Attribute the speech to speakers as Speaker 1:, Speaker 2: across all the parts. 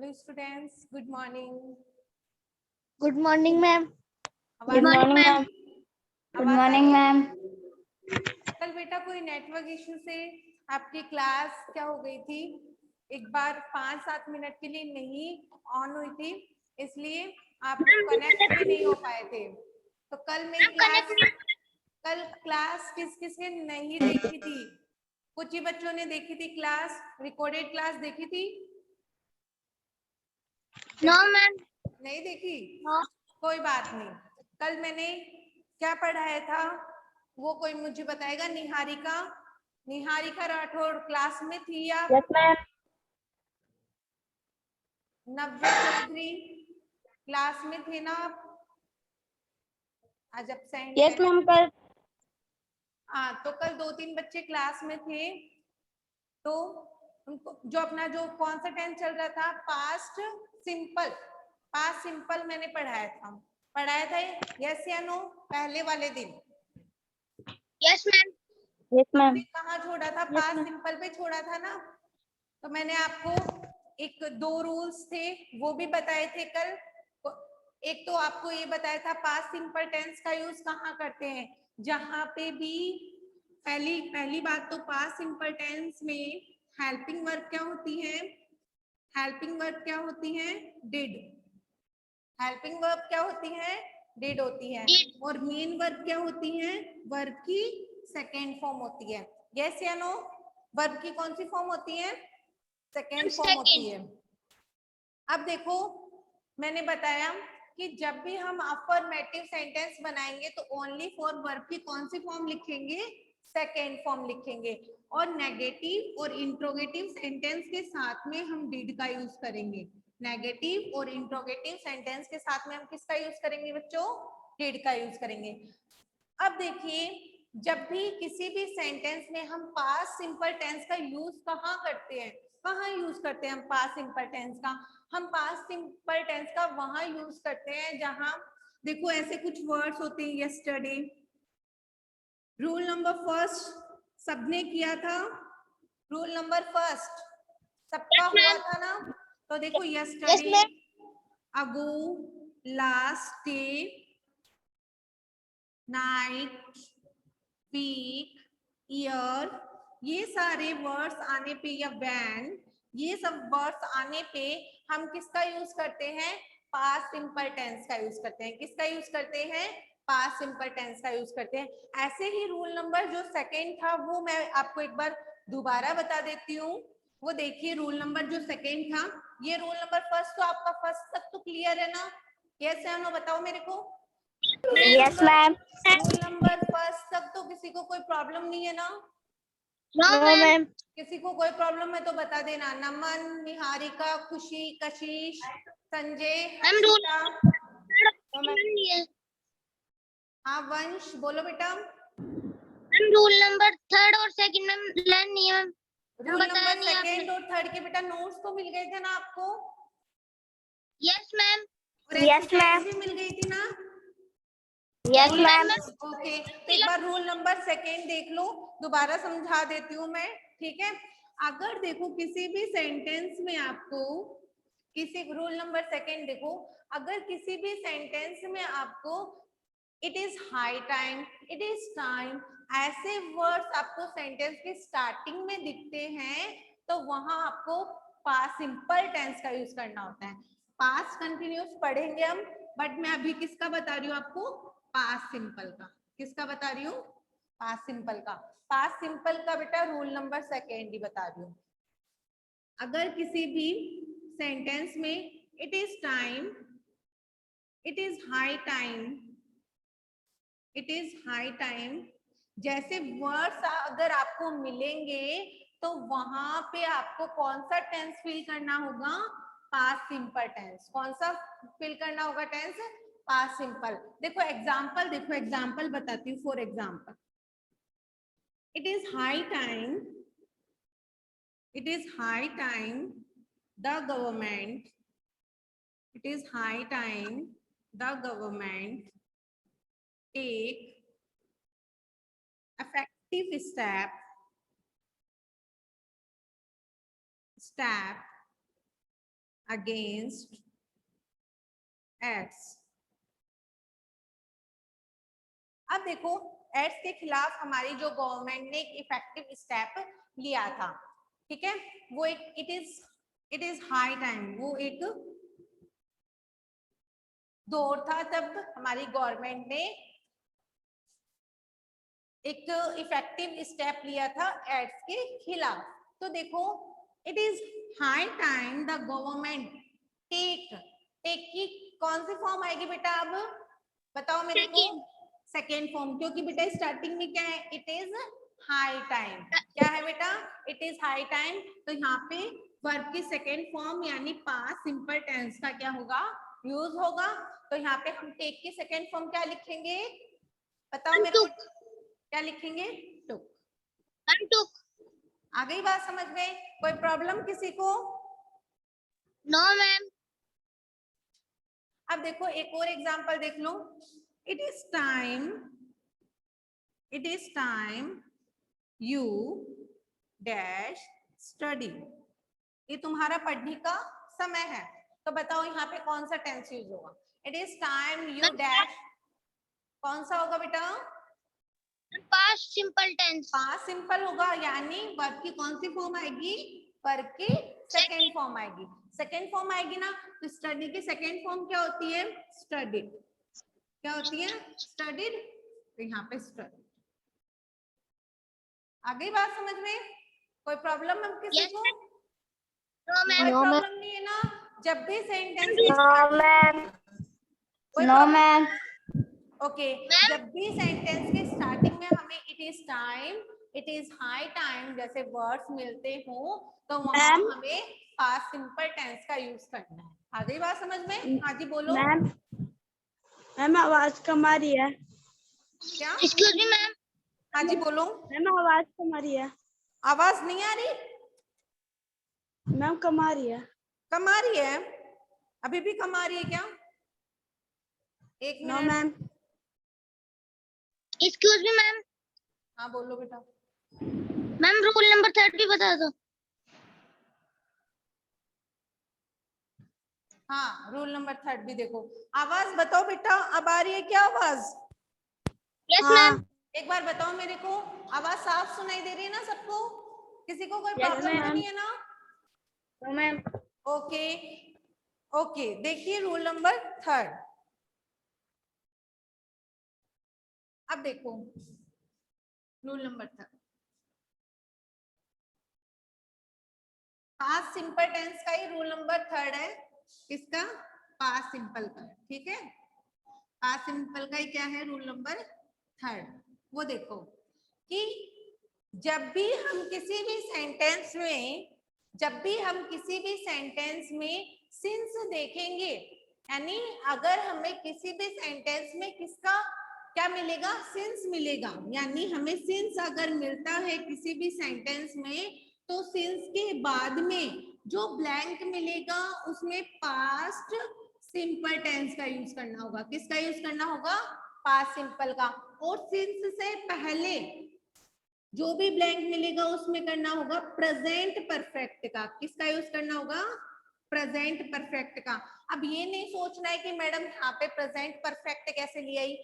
Speaker 1: Hello students, good morning.
Speaker 2: Good morning ma'am.
Speaker 1: आवाज
Speaker 2: good morning ma'am. Good morning ma'am.
Speaker 1: कल बेटा कोई network issue से आपकी क्लास क्या हो गई थी, एक बार 5-7 मिनट के लिए नहीं ऑन हुई थी, इसलिए आप कनेक्ट भी नहीं हो पाए थे। तो कल क्लास किस किस ने नहीं देखी थी? कुछ ही बच्चों ने देखी थी क्लास, रिकॉर्डेड क्लास देखी थी?
Speaker 2: No ma'am.
Speaker 1: नहीं देखी?
Speaker 2: नो।
Speaker 1: कोई बात नहीं। कल मैंने क्या पढ़ाया था वो कोई मुझे बताएगा? निहारिका राठौड़ क्लास में थी या?
Speaker 2: Yes ma'am.
Speaker 1: Navya Chaudhary class में थे ना आप? आज एब्सेंट है।
Speaker 2: Yes ma'am. कल
Speaker 1: हाँ, तो कल 2-3 बच्चे क्लास में थे, तो उनको जो अपना जो कौन सा टेंस चल रहा था, पास्ट सिंपल मैंने पढ़ाया था यस या नो पहले वाले दिन?
Speaker 2: Yes ma'am. Yes ma'am.
Speaker 1: कहाँ छोड़ा था? पास्ट सिंपल पे छोड़ा था ना। तो मैंने आपको एक 2 रूल्स थे वो भी बताए थे कल। एक तो आपको ये बताया था पास्ट सिंपल टेंस का यूज कहाँ करते हैं, जहां पे भी पहली बात तो पास्ट सिंपल टेंस में हेल्पिंग वर्ब क्या होती है? डिड। हेल्पिंग वर्ब क्या होती है? डिड होती है। और मेन वर्ब क्या होती है? वर्ब की सेकेंड फॉर्म होती है। यस या नो? वर्ब की कौन सी फॉर्म होती है? सेकेंड फॉर्म होती है। अब देखो, मैंने बताया कि जब भी हम अफर्मेटिव सेंटेंस बनाएंगे तो ओनली फॉर वर्ब की कौन सी फॉर्म लिखेंगे? सेकेंड फॉर्म लिखेंगे। और नेगेटिव और इंट्रोगेटिव सेंटेंस के साथ में हम डिड का यूज करेंगे। नेगेटिव और इंट्रोगेटिव सेंटेंस के साथ में हम किसका यूज करेंगे बच्चों? डिड का यूज करेंगे। अब देखिए, जब भी किसी भी सेंटेंस में हम पास्ट सिंपल टेंस का यूज कहाँ करते हैं? हम पास्ट सिंपल टेंस का? हम पास्ट सिंपल टेंस का वहां यूज करते हैं जहां देखो ऐसे कुछ वर्ड्स होते हैं। यस्टरडे, रूल नंबर फर्स्ट सबने किया था, रूल नंबर फर्स्ट सबका हुआ था ना। तो देखो yesterday, ago, last day, night, week, year, ये सारे वर्ड्स आने पे या व्हेन, ये सब वर्ड्स आने पे हम किसका यूज करते हैं? पास्ट सिंपल टेंस का यूज करते हैं। किसका यूज करते हैं? पास्ट सिंपल टेंस का यूज करते हैं। ऐसे ही रूल नंबर जो सेकेंड था वो मैं आपको एक बार दोबारा बता देती हूँ। वो देखिए, रूल नंबर जो सेकेंड था, ये रूल नंबर फर्स्ट तो आपका फर्स्ट तक तो क्लियर है ना? यस या नो बताओ मेरे को।
Speaker 2: Yes ma'am.
Speaker 1: Rule number first तक तो किसी को कोई प्रॉब्लम नहीं है ना?
Speaker 2: No ma'am.
Speaker 1: किसी को कोई प्रॉब्लम है तो बता देना। नमन, निहारिका, खुशी, कशिश, संजय, हर्षिता। हाँ वंश, बोलो बेटा।
Speaker 2: रूल नंबर थर्ड और सेकंड में लर्न नहीं है।
Speaker 1: रूल नंबर सेकेंड और थर्ड के बेटा नोट्स तो मिल गए थे ना आपको?
Speaker 2: Yes ma'am.
Speaker 1: और एक्सरसाइज भी मिल गई थी ना?
Speaker 2: Yes ma'am.
Speaker 1: ओके, तो एक बार रूल नंबर सेकेंड देख लो, दोबारा समझा देती हूँ मैं, ठीक है? अगर देखो किसी भी सेंटेंस में आपको रूल नंबर सेकेंड देखो, अगर किसी भी सेंटेंस में आपको it is high time, it is time, ऐसे वर्ड्स आपको सेंटेंस के स्टार्टिंग में दिखते हैं तो वहां आपको पास्ट सिंपल टेंस का यूज करना होता है। पास्ट कंटिन्यूस पढ़ेंगे हम, बट मैं अभी किसका बता रही हूँ आपको? पास्ट सिंपल का। किसका बता रही हूँ? पास्ट सिंपल का। पास्ट सिंपल का बेटा रूल नंबर सेकेंड ही बता रही हूँ। अगर किसी भी सेंटेंस में it is time, it is high time, it is high time जैसे वर्ड्स अगर आपको मिलेंगे तो वहां पे आपको कौन सा टेंस फिल करना होगा? Past simple tense. कौन सा फिल करना होगा टेंस? Past simple. देखो एग्जांपल बताती हूँ। For example, it is high time, it is high time the government, it is high time the government take effective step against AIDS. अब देखो ads के खिलाफ हमारी जो गवर्नमेंट ने एक इफेक्टिव स्टेप लिया था, ठीक है, वो एक इट इज हाई टाइम, वो एक दौर था तब हमारी गवर्नमेंट ने एक इफेक्टिव स्टेप लिया था एड्स के खिलाफ। तो देखो it is high time the government take की कौन सी फॉर्म आएगी बेटा, अब बताओ मेरे को। सेकेंड फॉर्म, क्योंकि बेटा स्टार्टिंग में क्या है, इट इज हाई टाइम। क्या है बेटा, इट इज हाई टाइम। तो यहाँ पे वर्ब की सेकेंड फॉर्म यानी पास्ट सिंपल टेंस का क्या होगा, यूज होगा। तो यहाँ पे हम टेक की सेकेंड फॉर्म क्या लिखेंगे, बताओ मेरे को, क्या लिखेंगे, टुक। आ गई बात समझ में, कोई प्रॉब्लम किसी को?
Speaker 2: No ma'am.
Speaker 1: अब देखो एक और एग्जांपल देख लो। It is time you dash study. ये तुम्हारा पढ़ने का समय है। तो बताओ यहाँ पे कौन सा टेंस यूज होगा। It is time you dash, कौन सा होगा बेटा,
Speaker 2: past simple tense.
Speaker 1: Past simple होगा, यानी वर्ब की कौन सी फॉर्म आएगी, वर्ब की सेकेंड फॉर्म आएगी। सेकेंड फॉर्म आएगी ना, तो स्टडी की सेकेंड फॉर्म क्या होती है, स्टडीड। क्या होती है, स्टडीड। तो यहाँ पे स्टडी। आ गई बात समझ में, कोई प्रॉब्लम है किसी को? कोई प्रॉब्लम नहीं है ना, जब भी सेंटेंस
Speaker 2: नो मैम।
Speaker 1: ओके, जब भी सेंटेंस के स्टार्टिंग में हमें it is time, it is high time जैसे वर्ड्स मिलते हो, तो वहां हमें पास्ट सिंपल टेंस का यूज करना है। आ गई बात समझ में? हाँ जी बोलो।
Speaker 3: मैम आवाज कम आ रही है।
Speaker 1: क्या?
Speaker 2: Excuse me ma'am.
Speaker 1: हाँ जी बोलो।
Speaker 3: मैम आवाज कम आ रही है।
Speaker 1: आवाज नहीं आ रही?
Speaker 3: मैम कम आ रही है।
Speaker 1: कम आ रही है? अभी भी कम आ रही है क्या? एक
Speaker 3: no
Speaker 1: minute.
Speaker 3: Ma'am.
Speaker 2: Excuse me ma'am.
Speaker 1: हाँ बोलो बेटा।
Speaker 2: मैम रूल नंबर 3 भी बता दो।
Speaker 1: हाँ रूल नंबर 3 भी देखो। आवाज बताओ बेटा, अब आ रही है क्या आवाज?
Speaker 2: यस
Speaker 3: हाँ।
Speaker 2: मैम।
Speaker 1: एक बार बताओ मेरे को, आवाज साफ सुनाई दे रही है ना सबको? किसी को कोई
Speaker 3: Yes,
Speaker 1: प्रॉब्लम तो
Speaker 3: ma'am.
Speaker 1: नहीं है ना?
Speaker 3: No ma'am.
Speaker 1: ओके ओके, देखिए रूल नंबर 3। अब देखो rule number 3, past simple tense का ही रूल नंबर 3 है। किसका? पास्ट सिंपल का, ठीक है। पास्ट सिंपल का ही क्या है, रूल नंबर 3। वो देखो कि जब भी हम किसी भी सेंटेंस में सिंस देखेंगे, यानी अगर हमें किसी भी सेंटेंस में किसका क्या मिलेगा, सिंस मिलेगा, यानी हमें सिंस अगर मिलता है किसी भी सेंटेंस में, तो सिंस के बाद में जो ब्लैंक मिलेगा उसमें पास्ट सिंपल टेंस का यूज करना होगा। किसका यूज करना होगा, पास्ट सिंपल का। और सिंस से पहले जो भी ब्लैंक मिलेगा उसमें करना होगा प्रेजेंट परफेक्ट का। किसका यूज करना होगा, प्रेजेंट परफेक्ट का। अब ये नहीं सोचना है कि मैडम यहाँ पे प्रेजेंट परफेक्ट कैसे लिया ही।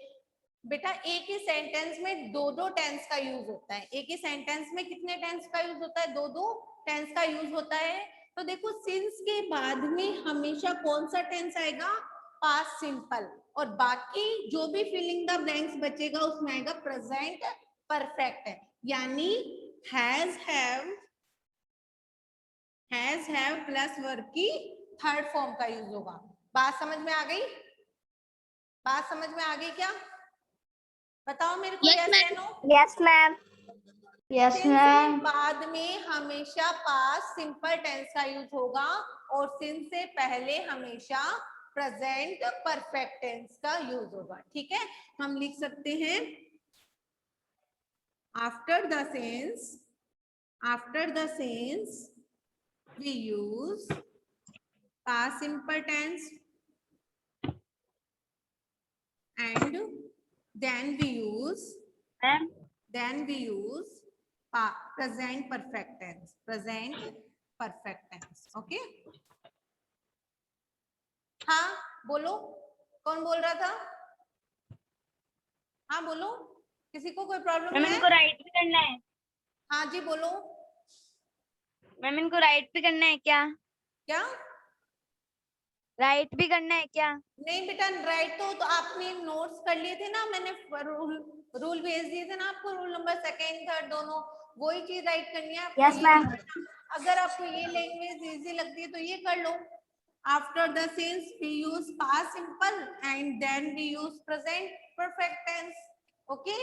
Speaker 1: बेटा एक ही सेंटेंस में दो टेंस का यूज होता है। एक ही सेंटेंस में कितने टेंस का यूज होता है, दो टेंस का यूज होता है। तो देखो सिंस के बाद में हमेशा कौन सा टेंस आएगा, पास्ट सिंपल, और बाकी जो भी फिलिंग द ब्लैंक्स बचेगा उसमें आएगा प्रेजेंट परफेक्ट, यानी हैज हैव प्लस वर्ब की थर्ड फॉर्म का यूज होगा। बात समझ में आ गई? बात समझ में आ गई क्या? बताओ मेरे को, यस या no?
Speaker 2: Yes ma'am. Yes ma'am.
Speaker 1: बाद में हमेशा पास्ट सिंपल टेंस का यूज होगा, और सिंस से पहले हमेशा प्रेजेंट परफेक्ट टेंस का यूज होगा। ठीक है, हम लिख सकते हैं after the since we use past simple tense, and then we use present perfect tense. Okay, हाँ बोलो, कौन बोल रहा था? हाँ बोलो, किसी को कोई प्रॉब्लम
Speaker 3: मैम
Speaker 1: है?
Speaker 3: इनको राइट भी करना है।
Speaker 1: हाँ जी बोलो।
Speaker 3: मैम इनको राइट भी करना है क्या?
Speaker 1: क्या?
Speaker 3: राइट भी करना है क्या?
Speaker 1: नहीं बेटा, राइट तो आपने नोट्स कर लिए थे ना, मैंने रूल भेज दिए थे ना आपको, रूल नंबर सेकेंड थर्ड दोनों, वही चीज राइट करनी है आपको।
Speaker 3: Yes,
Speaker 1: ये
Speaker 3: ma'am.
Speaker 1: नहीं करना। अगर आपको ये लैंग्वेज इजी लगती है तो ये कर लो। After the since we use past simple and then we use present perfect tense. Okay,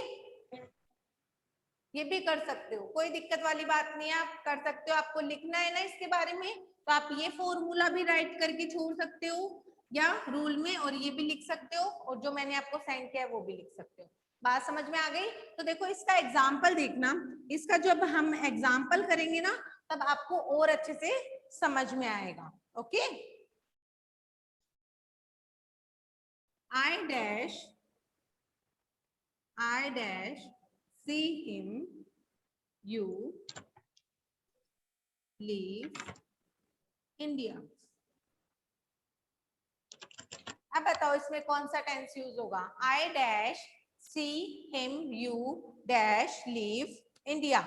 Speaker 1: ये भी कर सकते हो, कोई दिक्कत वाली बात नहीं है, आप कर सकते हो। आपको लिखना है ना इसके बारे में, तो आप ये फॉर्मूला भी राइट करके छोड़ सकते हो या रूल में, और ये भी लिख सकते हो, और जो मैंने आपको सेंड किया है वो भी लिख सकते हो। बात समझ में आ गई? तो देखो इसका एग्जाम्पल देखना, इसका जब हम एग्जाम्पल करेंगे ना तब आपको और अच्छे से समझ में आएगा। Okay, I dash see him, you leave India। अब बताओ इसमें कौन सा टेंस यूज होगा? I dash see him you dash leave India.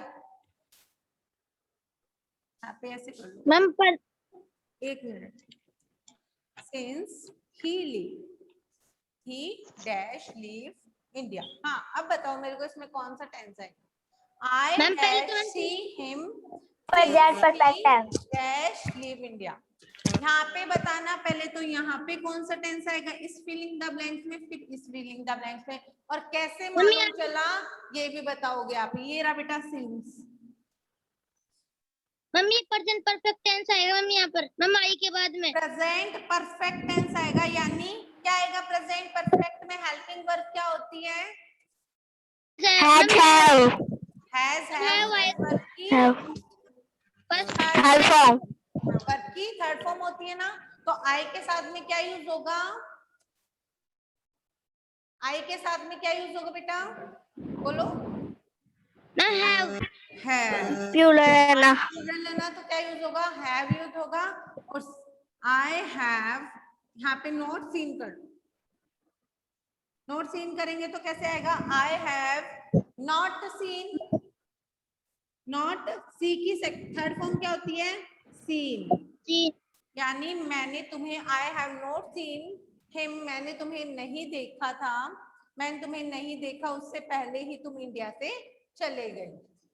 Speaker 1: यहाँ पे ऐसे कर लो,
Speaker 2: मैम पर
Speaker 1: एक minute. Since he dash leave India. हाँ अब बताओ मेरे को इसमें कौन सा टेंस है? आई
Speaker 2: मैम पहले
Speaker 1: डैश
Speaker 2: तो हम
Speaker 1: see him
Speaker 3: perfect tense.
Speaker 1: Dash leave India. यहाँ पे बताना पहले, तो यहाँ पे कौन सा टेंस आएगा इस फिलिंग द ब्लैंक्स में, फिर इस फिलिंग द ब्लैंक्स में, और कैसे मालूम चला ये भी बताओगे आप। ये रहा बेटा सिंस।
Speaker 2: मैम ये प्रेजेंट परफेक्ट टेंस आएगा मैम यहाँ पर, मैम आई के बाद में
Speaker 1: प्रेजेंट परफेक्ट टेंस आएगा, यानी क्या आएगा प्रेजेंट परफेक्ट में? हेल्पिंग वर्ब क्या होती है? वर्ब की थर्ड फॉर्म होती है ना, तो आई के साथ में क्या यूज होगा? आई के साथ में क्या यूज होगा बेटा, बोलो? है प्लूरल लेना तो क्या यूज होगा? हैव यूज होगा। और आई हैव यहाँ पे नॉट सीन कर दो, नॉट सीन करेंगे तो कैसे आएगा? I have not seen. Not see की थर्ड फॉर्म क्या होती है? सीन। यानी मैंने तुम्हें, आई हैव नॉट सीन हिम, मैंने तुम्हें नहीं देखा था, मैंने तुम्हें नहीं देखा उससे पहले ही तुम इंडिया से चले गए।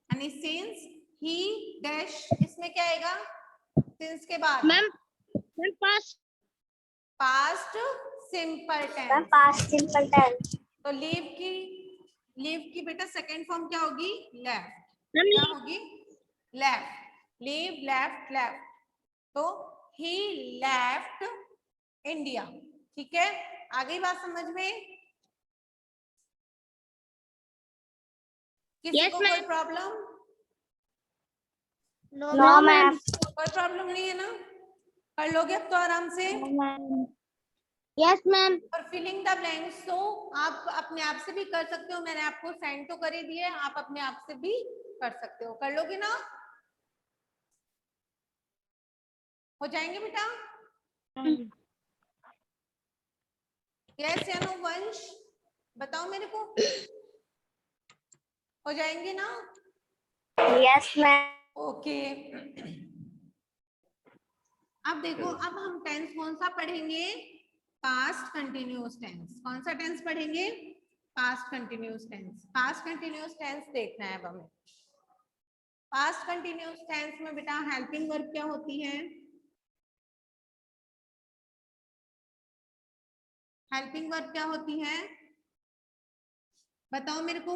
Speaker 1: यानी सिंस ही डैश, इसमें क्या आएगा सिंस के बाद?
Speaker 2: Ma'am
Speaker 1: past simple tense.
Speaker 3: Past simple tense.
Speaker 1: तो लीव की बेटा सेकंड फॉर्म क्या होगी? लेफ्ट।
Speaker 2: मैम
Speaker 1: क्या होगी? लेफ्ट। लीव लेफ्ट लेफ्ट, तो ही लेफ्ट इंडिया। ठीक है, आ गई बात समझ में? किसी को कोई प्रॉब्लम?
Speaker 3: No ma'am.
Speaker 1: कोई प्रॉब्लम नहीं है ना? कर लोगे अब तो आराम से।
Speaker 2: Yes ma'am.
Speaker 1: और फिलिंग द ब्लैंक्स तो आप अपने आप से भी कर सकते हो, मैंने आपको सेंड तो कर ही दिए, आप अपने आप से भी कर सकते हो। कर लोगे ना? हो जाएंगे बेटा? यस या नो वंश, बताओ मेरे को, हो जाएंगे ना?
Speaker 3: Yes ma'am.
Speaker 1: ओके, अब देखो, अब हम टेंस कौन सा पढ़ेंगे? Past continuous tense. कौन सा टेंस पढ़ेंगे? Past continuous tense. Past continuous tense देखना है अब हमें। पास्ट कंटिन्यूअस टेंस में बेटा हेल्पिंग वर्ब क्या होती है? हेल्पिंग वर्ब क्या होती है बताओ मेरे को?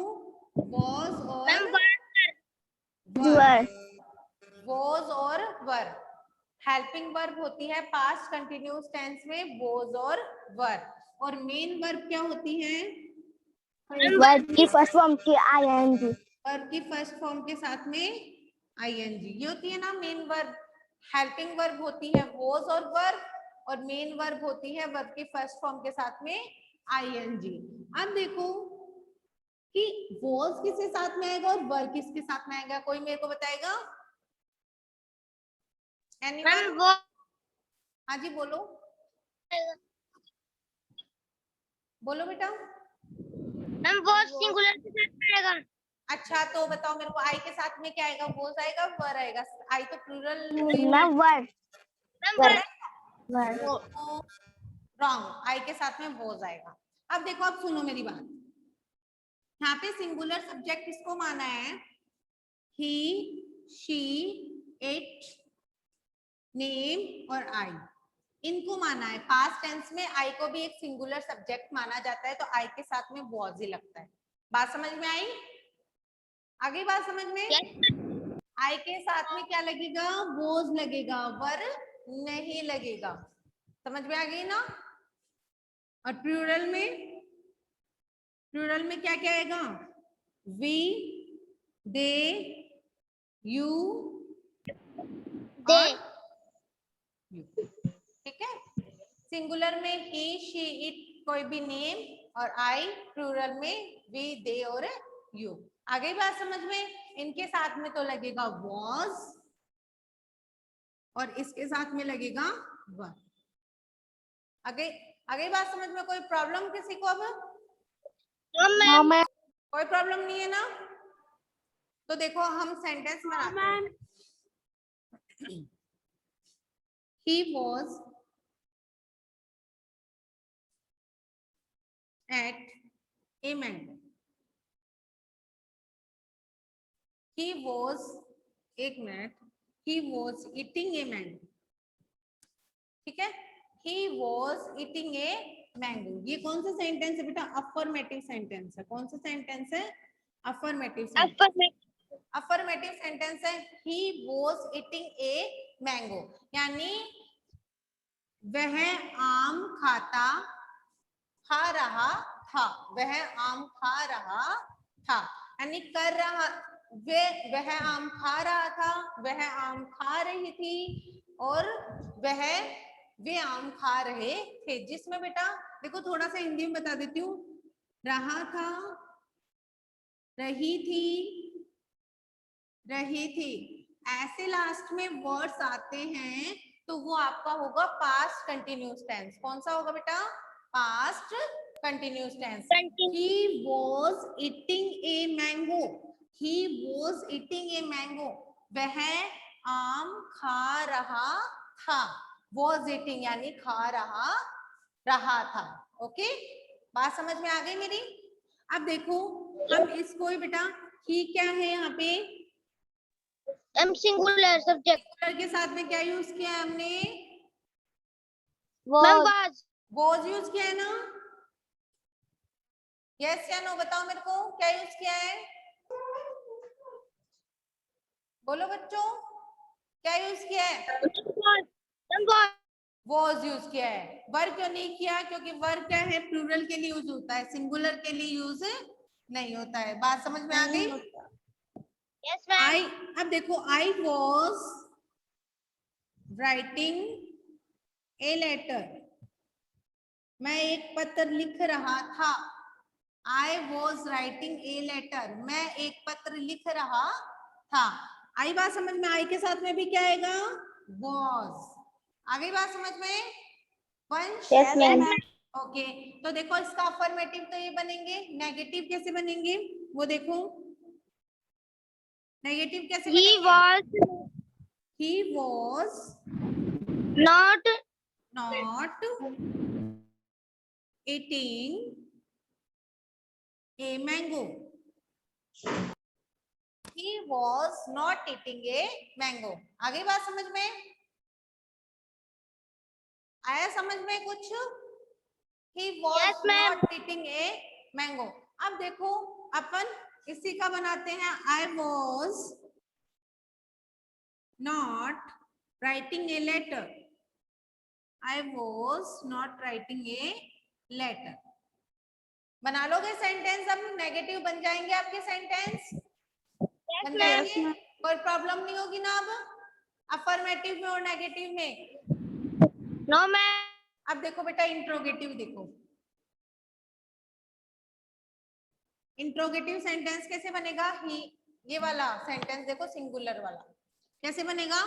Speaker 1: वॉज और वॉज और वर। हेल्पिंग वर्ब होती है पास्ट कंटिन्यूअस टेंस में वॉज और वर। और मेन वर्ब क्या होती है?
Speaker 3: वर्ब की फर्स्ट फॉर्म की आईएनजी।
Speaker 1: वर्ब की फर्स्ट फॉर्म के साथ में आईएनजी, ये होती है ना मेन वर्ब। हेल्पिंग वर्ब होती है वॉज और वर, और मेन वर्ब होती है वर्ब की फर्स्ट फॉर्म के साथ में आईएनजी। अब देखो कि वॉज किसके साथ में आएगा और वर किसके साथ में आएगा, कोई मेरे को बताएगा? एनीवन? हाँ जी बोलो। बोलो बेटा।
Speaker 2: मैम वॉज सिंगुलर के साथ आएगा।
Speaker 1: अच्छा तो बताओ मेरे को, आई के साथ में क्या आएगा? वॉज आएगा, वर आएगा? आई तो प्लूरल
Speaker 3: मैम वर
Speaker 1: रॉन्ग, आई के साथ में वॉज आएगा। अब देखो, अब सुनो मेरी बात। यहाँ पे सिंगुलर सब्जेक्ट किसको माना है? ही, शी, इट, नेम और आई, इनको माना है। पास्ट टेंस में आई को भी एक सिंगुलर सब्जेक्ट माना जाता है, तो आई के साथ में वॉज ही लगता है। बात समझ में आई? आगे बात समझ में? आई के साथ में क्या लगेगा? वॉज लगेगा, वर नहीं लगेगा। समझ में आ गई ना? और प्लूरल में, प्लूरल में क्या क्या आएगा? वी, दे, यू,
Speaker 2: दे।
Speaker 1: ठीक है। सिंगुलर में ही, शी, इट, कोई भी नेम, और आई प्लूरल में वी, दे और यू। आ गई बात समझ में? इनके साथ में तो लगेगा वॉज और इसके साथ में लगेगा वर। आगे आगे बात समझ में? कोई प्रॉब्लम किसी को? अब कोई प्रॉब्लम नहीं है ना? तो देखो हम सेंटेंस बनाते हैं। He was at a mango. He was, एक minute, he was eating a mango. ठीक है, he was eating a mango. ये कौन सा सेंटेंस है बेटा? अफर्मेटिव सेंटेंस है। कौन सा सेंटेंस है? Affirmative sentence. अफर्मेटिव सेंटेंस है। he was eating a mango, यानी वह आम खा रहा था। वह आम खा रहा था, यानी कर रहा, वह आम खा रहा था, वह आम खा रही थी, और वे आम खा रहे थे। जिसमें बेटा देखो, थोड़ा सा हिंदी में बता देती हूँ। रहा था, रही थी, ऐसे लास्ट में वर्ड्स आते हैं तो वो आपका होगा पास्ट कंटिन्यूस टेंस। कौन सा होगा बेटा? Past continuous tense. He was eating a mango. He was eating a mango. वह आम खा रहा था। Was eating यानी खा रहा था। ओके, बात समझ में आ गई मेरी? अब देखो हम इसको ही बेटा, ही क्या है यहाँ पे?
Speaker 2: सिंगुलर सब्जेक्ट
Speaker 1: के साथ में क्या यूज किया है हमने? वॉज यूज किया है ना? यस या नो बताओ मेरे को, क्या यूज किया है? बोलो बच्चों, क्या यूज किया है? वॉज यूज किया है। वर क्यों नहीं किया? क्योंकि वर क्या है? प्लूरल के लिए यूज होता है, सिंगुलर के लिए यूज नहीं होता है। बात समझ में आ गई?
Speaker 2: Yes ma'am.
Speaker 1: आई, अब देखो, I was writing a letter. मैं एक पत्र लिख रहा था। I was writing a letter. मैं एक पत्र लिख रहा था। आई बात समझ में? आई के साथ में भी क्या आएगा? was। आ गई बात समझ में? वंश?
Speaker 3: Yes ma'am.
Speaker 1: ओके, तो देखो इसका अफर्मेटिव तो ये बनेंगे। नेगेटिव कैसे बनेंगे वो देखो। नेगेटिव कैसे बनेंगे? He was
Speaker 2: not
Speaker 1: eating a mango. He was not eating a mango. आगे बात समझ में आया? समझ में कुछ? He was
Speaker 2: Yes, ma'am.
Speaker 1: not eating a mango. अब देखो अपन इसी का बनाते हैं। I was not writing a letter. I was not writing a letter. बना लोगे सेंटेंस? अब नेगेटिव बन जाएंगे आपके सेंटेंस। बन जाएंगे, कोई प्रॉब्लम नहीं होगी ना? अब अफर्मेटिव में और नेगेटिव में?
Speaker 2: No ma'am.
Speaker 1: अब देखो बेटा इंट्रोगेटिव देखो। इंट्रोगेटिव सेंटेंस कैसे बनेगा? ही, ये वाला सेंटेंस देखो, सिंगुलर वाला कैसे बनेगा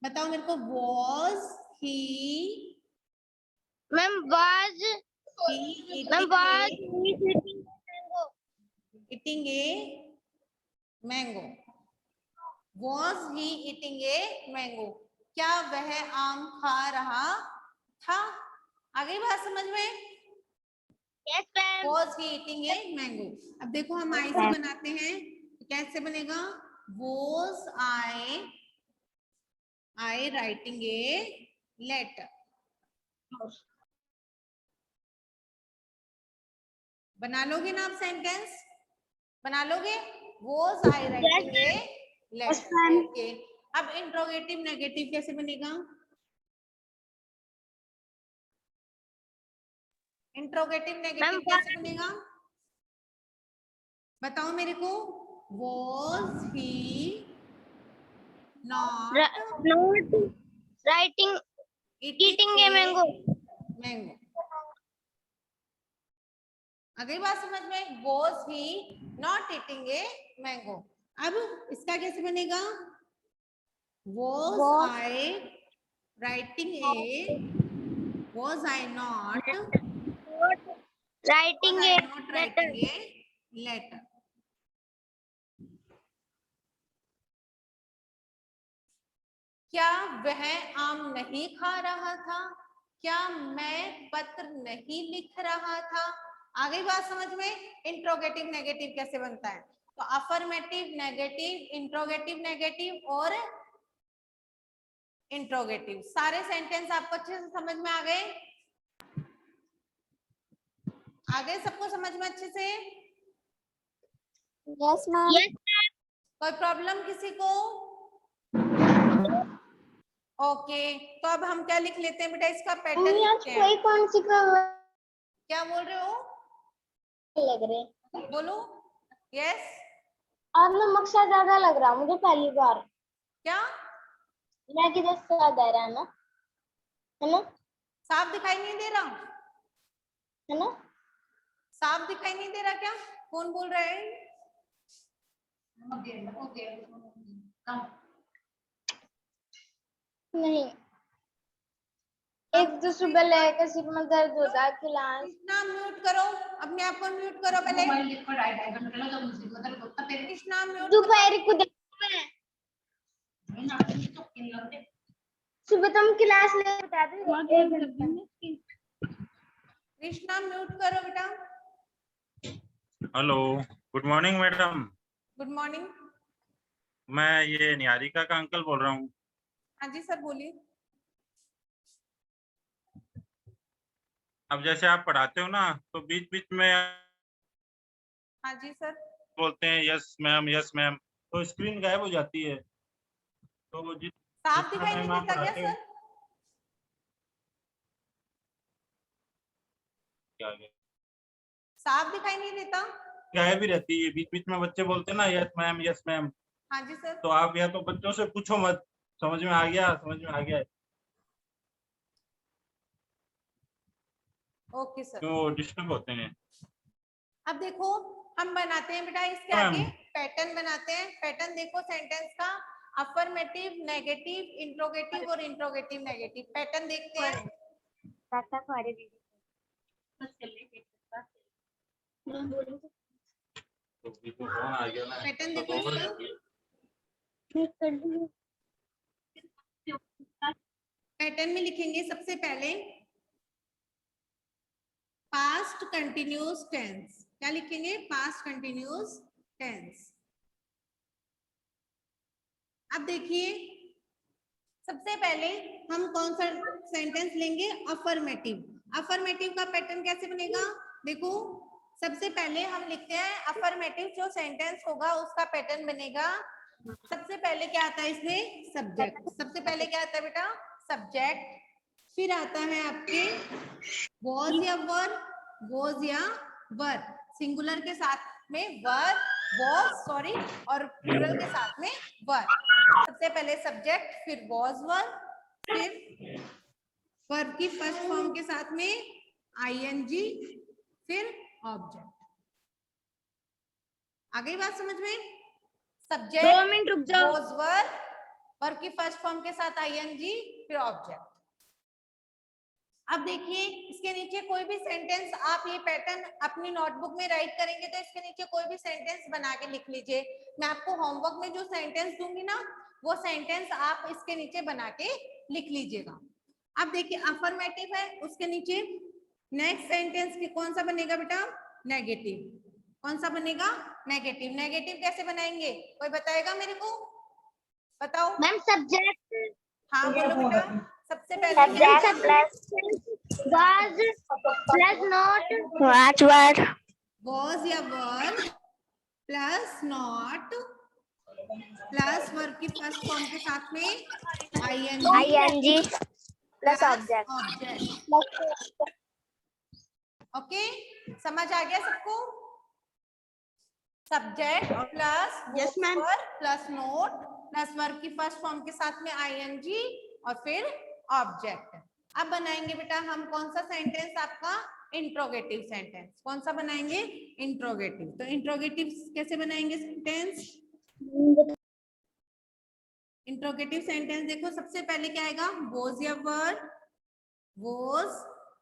Speaker 1: बताओ मेरे को। Was he
Speaker 2: ma'am was
Speaker 1: He
Speaker 2: ma'am
Speaker 1: eating
Speaker 2: was
Speaker 1: a,
Speaker 2: he eating mango?
Speaker 1: eating a mango. Was he eating a mango? क्या वह आम खा रहा था? आ गई बात समझ में?
Speaker 2: Yes ma'am.
Speaker 1: Was he eating a mango? अब देखो हम आई से बनाते हैं, कैसे बनेगा? Was I writing a letter? बना लोगे ना आप सेंटेंस? बना लोगे? Was I writing a letter? Okay. अब इंट्रोगेटिव नेगेटिव कैसे बनेगा? इंट्रोगेटिव नेगेटिव कैसे बनेगा? बताओ मेरे को। Was he not
Speaker 2: writing eating a mango?
Speaker 1: mango? अगली बात समझ में? Was he not eating a mango? अब इसका कैसे बनेगा? Was I writing a? Was I not
Speaker 2: writing a
Speaker 1: writing a letter? क्या वह आम नहीं खा रहा था? क्या मैं पत्र नहीं लिख रहा था? आ गई बात समझ में? इंट्रोगेटिव नेगेटिव कैसे बनता है? तो अफर्मेटिव नेगेटिव, इंट्रोगेटिव नेगेटिव और इंट्रोगेटिव। सारे सेंटेंस आपको अच्छे से समझ में आ गए? आ गए सबको समझ में अच्छे से?
Speaker 2: Yes ma'am. Yes ma'am.
Speaker 1: कोई प्रॉब्लम किसी को? ओके तो अब हम क्या लिख लेते हैं बेटा? इसका पैटर्न लिखते हैं।
Speaker 2: कोई कौन सी
Speaker 1: क्या बोल रहे हो?
Speaker 2: लग रहे?
Speaker 1: बोलो। यस।
Speaker 2: आप नमक सा ज्यादा लग रहा मुझे पहली बार।
Speaker 1: क्या?
Speaker 2: मैगी जैसा स्वाद आ रहा है ना?
Speaker 1: साफ दिखाई नहीं दे रहा?
Speaker 2: है ना?
Speaker 1: साफ दिखाई नहीं दे रहा क्या? कौन बोल रहा है?
Speaker 2: नहीं, एक तो सुबह लेकर सिर में दर्द होता है क्लास।
Speaker 1: कृष्णा म्यूट करो, अपने आप को म्यूट करो पहले। कृष्णा म्यूट
Speaker 2: दोपहर को सुबह तुम क्लास ले बता दे।
Speaker 1: कृष्णा म्यूट करो बेटा।
Speaker 4: Hello, good morning madam.
Speaker 1: Good morning.
Speaker 4: मैं ये निहारिका का अंकल बोल रहा हूँ।
Speaker 1: हाँ जी सर बोलिए।
Speaker 4: अब जैसे आप पढ़ाते हो ना तो बीच बीच में
Speaker 1: हाँ जी सर।
Speaker 4: बोलते हैं यस मैम, तो स्क्रीन गायब हो जाती है। तो
Speaker 1: साफ दिखाई नहीं देता क्या सर?
Speaker 4: क्या
Speaker 1: साफ दिखाई नहीं देता?
Speaker 4: गायब ही रहती है, बीच बीच में बच्चे बोलते हैं ना यस मैम।
Speaker 1: हाँ जी सर।
Speaker 4: तो आप या तो बच्चों से पूछो मत, समझ में आ गया।
Speaker 1: Okay sir.
Speaker 4: तो डिस्टर्ब होते हैं।
Speaker 1: अब देखो हम बनाते हैं बेटा इसके आगे पैटर्न बनाते हैं। पैटर्न देखो सेंटेंस का, अफर्मेटिव नेगेटिव इंट्रोगेटिव और इंट्रोगेटिव नेगेटिव। पैटर्न देखते हैं। पैटर्न देखो इसका। पैटर्न में लिखेंगे सबसे पहले पास्ट कंटिन्यूअस टेंस। क्या लिखेंगे? Past continuous tense. अब देखिए सबसे पहले हम कौन सा सेंटेंस लेंगे? अफर्मेटिव। अफर्मेटिव का पैटर्न कैसे बनेगा? देखो सबसे पहले हम लिखते हैं अफर्मेटिव जो सेंटेंस होगा उसका पैटर्न बनेगा। सबसे पहले क्या आता है इसमें? सब्जेक्ट। सबसे पहले क्या आता है बेटा? सब्जेक्ट। फिर आता है आपके वॉज या वर, वॉज या वर, सिंगुलर के साथ में वर, वॉज सॉरी, और प्लूरल के साथ में वर। सबसे पहले सब्जेक्ट, फिर वॉज वर, फिर वर्ब की फर्स्ट फॉर्म के साथ में आईएनजी, फिर ऑब्जेक्ट। आ गई बात समझ में? सब्जेक्ट, वॉज वर, वर्ब की फर्स्ट फॉर्म के साथ आईएनजी, फिर ऑब्जेक्ट। अब देखिए इसके नीचे कोई भी सेंटेंस, आप ये पैटर्न अपनी नोटबुक में राइट करेंगे तो इसके नीचे कोई भी सेंटेंस बना के लिख लीजिए। मैं आपको होमवर्क में जो सेंटेंस दूंगी ना वो सेंटेंस आप इसके नीचे बना के लिख लीजिएगा। अब देखिए अफर्मेटिव है, उसके नीचे नेक्स्ट सेंटेंस की कौन सा बनेगा बेटा? नेगेटिव। कौन सा बनेगा? नेगेटिव। नेगेटिव कैसे बनाएंगे कोई बताएगा मेरे को? बताओ।
Speaker 2: मैम सब्जेक्ट
Speaker 1: हाँ बोलो बेटा। सबसे पहले क्या है?
Speaker 2: was plus not
Speaker 1: was या वर प्लस नॉट प्लस वर्ब की फर्स्ट फॉर्म के साथ में ing
Speaker 2: plus
Speaker 1: object.
Speaker 2: object.
Speaker 1: Okay, समझ आ गया सबको? Subject plus
Speaker 3: Yes, ma'am.
Speaker 1: Plus note plus verb की फर्स्ट फॉर्म के साथ में ing और फिर ऑब्जेक्ट। अब बनाएंगे बेटा हम कौन सा सेंटेंस? आपका इंट्रोगेटिव सेंटेंस। कौन सा बनाएंगे? इंट्रोगेटिव। तो इंट्रोगेटिव कैसे बनाएंगे सेंटेंस? इंट्रोगेटिव सेंटेंस देखो सबसे पहले क्या आएगा? वॉज या वर, वॉज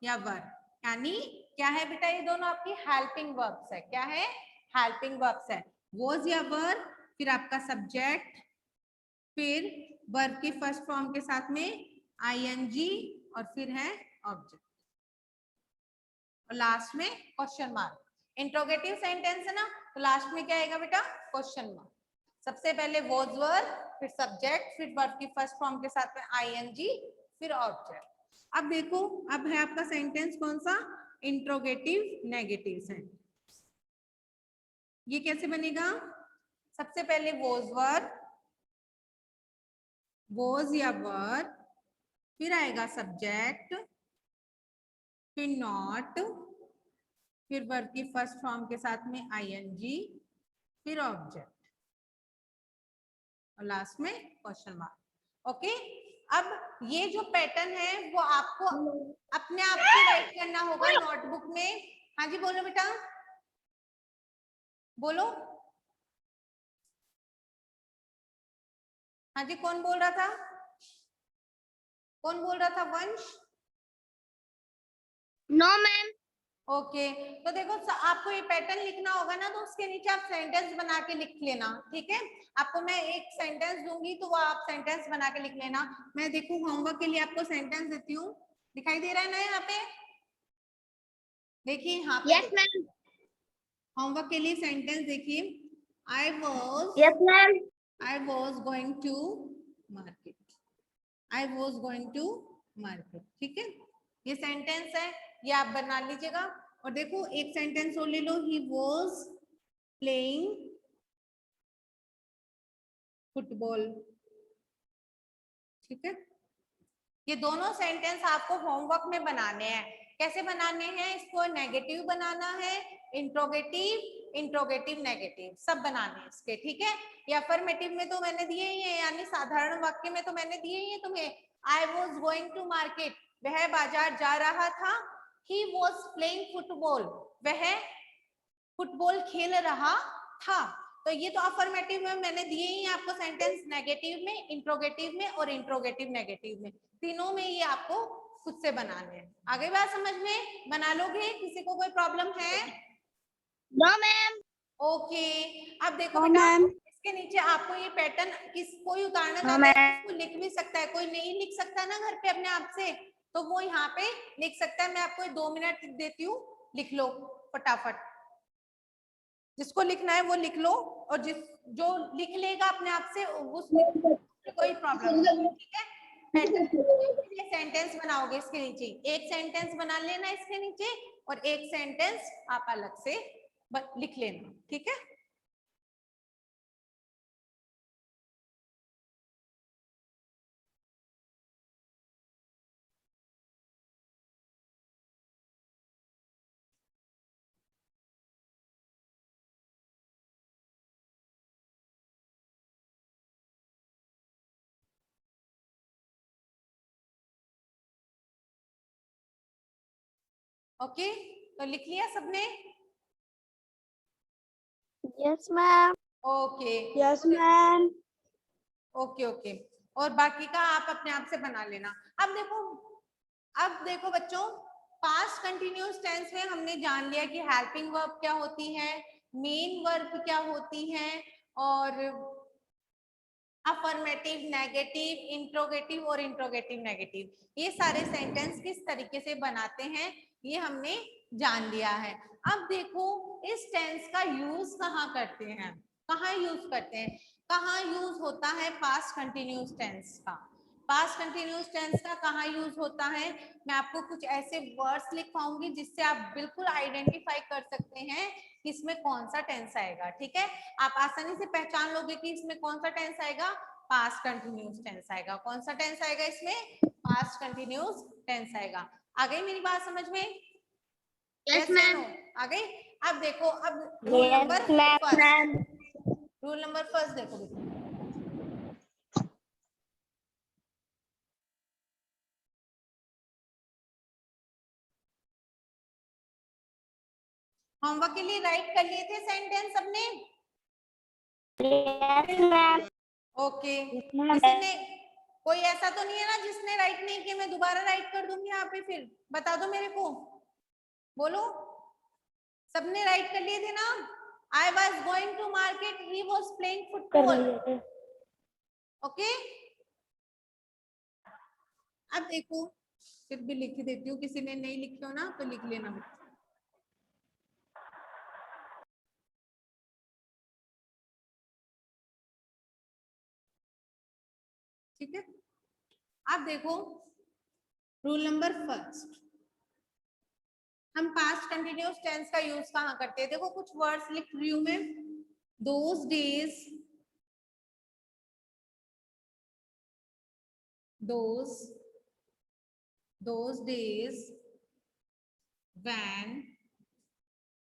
Speaker 1: या वर, यानी क्या है बेटा? ये दोनों आपकी हेल्पिंग वर्ब्स है। क्या है? हेल्पिंग वर्ब्स है। वॉज या वर, फिर आपका सब्जेक्ट, फिर वर्ब की फर्स्ट फॉर्म के साथ में ing और फिर है ऑब्जेक्ट और लास्ट में क्वेश्चन मार्क। इंट्रोगेटिव सेंटेंस है ना तो लास्ट में क्या आएगा बेटा? Question mark. सबसे पहले वॉज वर, फिर सब्जेक्ट, फिर वर्ब की फर्स्ट फॉर्म के साथ में ing, फिर ऑब्जेक्ट। अब देखो अब है आपका सेंटेंस कौन सा? Interrogative negative sentence. ये कैसे बनेगा? सबसे पहले वॉज वर, वॉज या वर, फिर आएगा सब्जेक्ट, फिर नॉट, फिर वर्ब की फर्स्ट फॉर्म के साथ में ing, फिर ऑब्जेक्ट और लास्ट में क्वेश्चन मार्क। ओके, अब ये जो पैटर्न है वो आपको अपने आप से राइट करना होगा नोटबुक में। हाँ जी बोलो बेटा, बोलो। हाँ जी कौन बोल रहा था? कौन बोल रहा था? वंश।
Speaker 2: No ma'am.
Speaker 1: ओके, तो देखो आपको ये पैटर्न लिखना होगा ना तो उसके नीचे आप सेंटेंस बना के लिख लेना। ठीक है, आपको मैं एक सेंटेंस दूंगी तो वो आप सेंटेंस बना के लिख लेना। मैं देखो होमवर्क के लिए आपको सेंटेंस देती हूँ, दिखाई दे रहा है ना यहाँ पे? देखिए यहाँ पे
Speaker 2: यस मैम।
Speaker 1: होमवर्क के लिए सेंटेंस देखिए। I was,
Speaker 2: yes ma'am.
Speaker 1: I was going to market. I was going to market. ठीक है, ये सेंटेंस है, ये आप बना लीजिएगा। और देखो एक सेंटेंस और ले लो, he was playing football. ठीक है, ये दोनों सेंटेंस आपको होमवर्क में बनाने हैं। कैसे बनाने हैं? इसको नेगेटिव बनाना है, इंट्रोगेटिव, इंट्रोगेटिव नेगेटिव सब बनाने हैं इसके। ठीक है, ये अफर्मेटिव में तो मैंने दिए ही है, यानी साधारण वाक्य में तो मैंने दिए ही है तुम्हें। I was going to market, वह बाजार जा रहा था। ही वॉज प्लेइंग फुटबॉल, वह फुटबॉल खेल रहा था। तो ये तो अफर्मेटिव में मैंने दिए ही आपको सेंटेंस, नेगेटिव में, इंट्रोगेटिव में और इंट्रोगेटिव नेगेटिव में, तीनों में ये आपको खुद से बनाने हैं। आगे बात समझ में? बना लोगे? किसी को कोई प्रॉब्लम है?
Speaker 2: No ma'am.
Speaker 1: ओके, अब देखो
Speaker 3: नो
Speaker 1: बेटा
Speaker 3: मैम।
Speaker 1: इसके नीचे आपको ये पैटर्न कोई उतारना
Speaker 2: हाँ,
Speaker 1: चाहता है इसको लिख भी सकता है, कोई नहीं लिख सकता ना घर पे अपने आप से, तो वो यहाँ पे लिख सकता है। मैं आपको 2 मिनट देती हूँ, लिख लो फटाफट। जिसको लिखना है वो लिख लो और जो लिख लेगा अपने आप से उसमें कोई प्रॉब्लम नहीं। ठीक है, सेंटेंस बनाओगे इसके नीचे, एक सेंटेंस बना लेना इसके नीचे और एक सेंटेंस आप अलग से लिख लेना। ठीक है, ओके, तो लिख लिया सबने?
Speaker 2: Yes ma'am.
Speaker 1: Okay,
Speaker 3: yes ma'am.
Speaker 1: Okay okay, और बाकी का आप अपने आप से बना लेना। अब देखो अब देखो बच्चों, पास्ट कंटिन्यूअस टेंस में हमने जान लिया कि हेल्पिंग वर्ब क्या होती है, मेन वर्ब क्या होती है, और अफर्मेटिव, नेगेटिव, इंट्रोगेटिव और इंट्रोगेटिव नेगेटिव, ये सारे सेंटेंस किस तरीके से बनाते हैं ये हमने जान लिया है। अब देखो इस टेंस का यूज कहाँ करते हैं, कहाँ यूज करते हैं, कहाँ यूज होता है पास्ट कंटिन्यूअस टेंस का। पास्ट कंटिन्यूअस टेंस का कहाँ यूज होता है, मैं आपको कुछ ऐसे वर्ड्स लिखवाऊंगी जिससे आप बिल्कुल आइडेंटिफाई कर सकते हैं कि इसमें कौन सा टेंस आएगा। ठीक है, आप आसानी से पहचान लोगे कि इसमें कौन सा टेंस आएगा, पास्ट कंटिन्यूअस टेंस आएगा। कौन सा टेंस आएगा इसमें, पास्ट कंटिन्यूअस टेंस आएगा। आ गई मेरी बात समझ में?
Speaker 2: Yes ma'am.
Speaker 1: आ गई। अब देखो, अब rule number first, rule number first देखो बेटा, होमवर्क के लिए राइट कर लिए थे सेंटेंस सबने?
Speaker 2: Yes ma'am.
Speaker 1: ओके, किसी ने, कोई ऐसा तो नहीं है ना जिसने राइट नहीं किया? मैं दोबारा राइट कर दूंगी यहाँ पे, फिर बता दो मेरे को, बोलो। सबने राइट कर लिए थे ना? I was going to market, he was playing football. Okay, अब देखो, फिर भी लिख देती हूँ, किसी ने नहीं लिखे हो ना तो लिख लेना। ठीक है, अब देखो रूल नंबर फर्स्ट, हम पास्ट कंटिन्यूअस टेंस का यूज कहाँ करते हैं? देखो कुछ वर्ड्स लिख रही हूं मैं, those days, those days, when,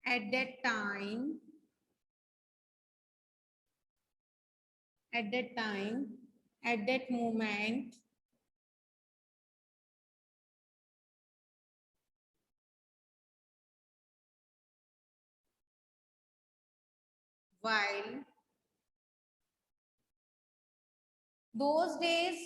Speaker 1: at that time, at that time, at that moment, while, those days,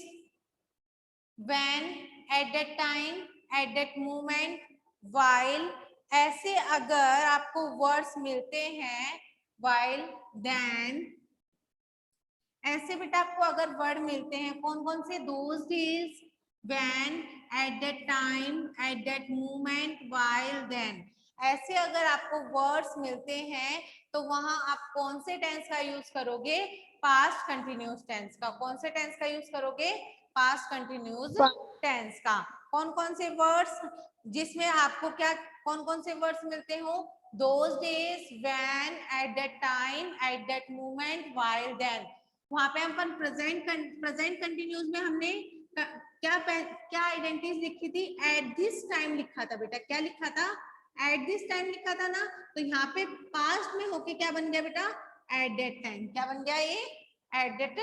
Speaker 1: when, at that time, at that moment, while, ऐसे अगर आपको वर्ड्स मिलते हैं, while, then, ऐसे बेटा आपको अगर वर्ड मिलते हैं कौन कौन से, those days, when, at that time, at that moment, while, then, ऐसे अगर आपको वर्ड्स मिलते हैं तो वहां आप कौन से टेंस का यूज करोगे, पास्ट कंटिन्यूअस टेंस का। कौन से टेंस का यूज करोगे, पास्ट कंटिन्यूअस टेंस का। कौन कौन से वर्ड्स जिसमें आपको क्या, कौन कौन से वर्ड्स मिलते हो, those days, when, at that time, at that moment, while, then। वहां पे अपन प्रेजेंट कंटिन्यूस में हमने क्या आइडेंटिटीज लिखी थी, एट दिस टाइम लिखा था बेटा। क्या लिखा था, एट दिस टाइम लिखा था ना, तो यहाँ पे पास्ट में होके क्या बन गया बेटा, एट दैट टाइम। क्या बन गया ये, एट दैट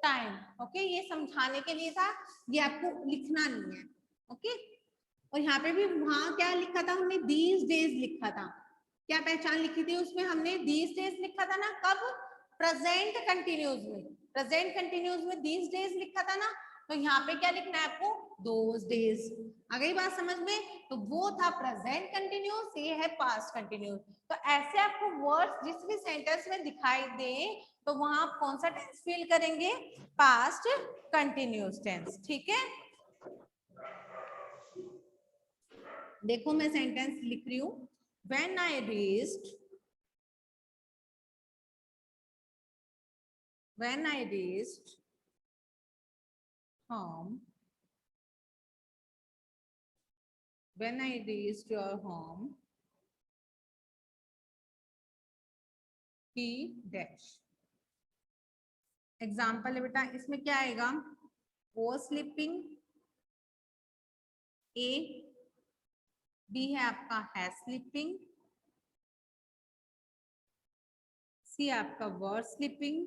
Speaker 1: टाइम। ओके, ये समझाने के लिए था, ये आपको लिखना नहीं है। ओके, और यहाँ पे भी वहां क्या लिखा था हमने, दीज डेज लिखा था। क्या पहचान लिखी थी उसमें हमने, दीज डेज लिखा था ना, कब, प्रेजेंट कंटिन्यूस में। प्रेजेंट कंटिन्यूस में दीज डेज लिखा था ना, तो यहाँ पे क्या लिखना है आपको, दोज डेज। आ गई बात समझ में? तो वो था प्रेजेंट कंटिन्यूस, ये है पास्ट कंटिन्यूस। तो ऐसे आपको वर्ड्स जिस भी सेंटेंस में दिखाई दे तो वहां आप कौन सा टेंस फील करेंगे, पास्ट कंटिन्यूस टेंस। ठीक है, देखो मैं सेंटेंस लिख रही हूं, when I reached, when I reached home, when I reached your home, he dash। Example है बेटा, इसमें क्या आएगा, was sleeping, A, B है आपका has sleeping, C आपका was sleeping,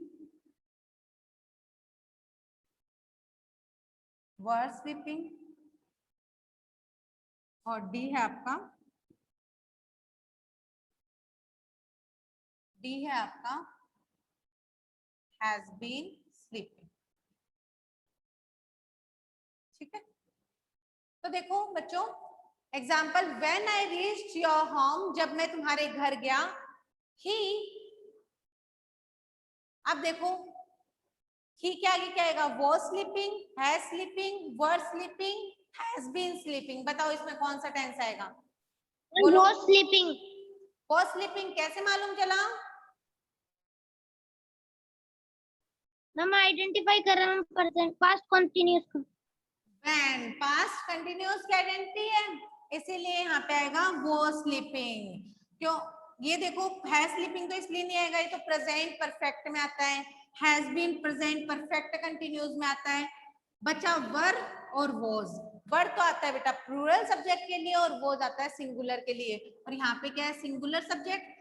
Speaker 1: were sleeping, और D है आपका, D है आपका has been sleeping। ठीक है, तो देखो बच्चों example, when I reached your home, जब मैं तुम्हारे घर गया, ही, अब देखो ही के आगे क्या आएगा, was sleeping, has sleeping, were sleeping, has been sleeping। बताओ इसमें कौन सा टेंस आएगा? बोलो।
Speaker 2: was sleeping।
Speaker 1: was sleeping कैसे मालूम चला?
Speaker 2: मैम आइडेंटिफाई कर रहा हूँ प्रेजेंट पास्ट कंटिन्यूअस को।
Speaker 1: when past continuous की आइडेंटिटी है, इसीलिए यहाँ पे आएगा was sleeping। क्यों? ये देखो has sleeping तो इसलिए नहीं आएगा, ये तो प्रेजेंट परफेक्ट में आता है, has been present perfect continuous में आता है। बचा वर और was। वर तो आता है बेटा प्लूरल सब्जेक्ट के लिए और was आता है सिंगुलर के लिए, और यहाँ पे क्या है, सिंगुलर सब्जेक्ट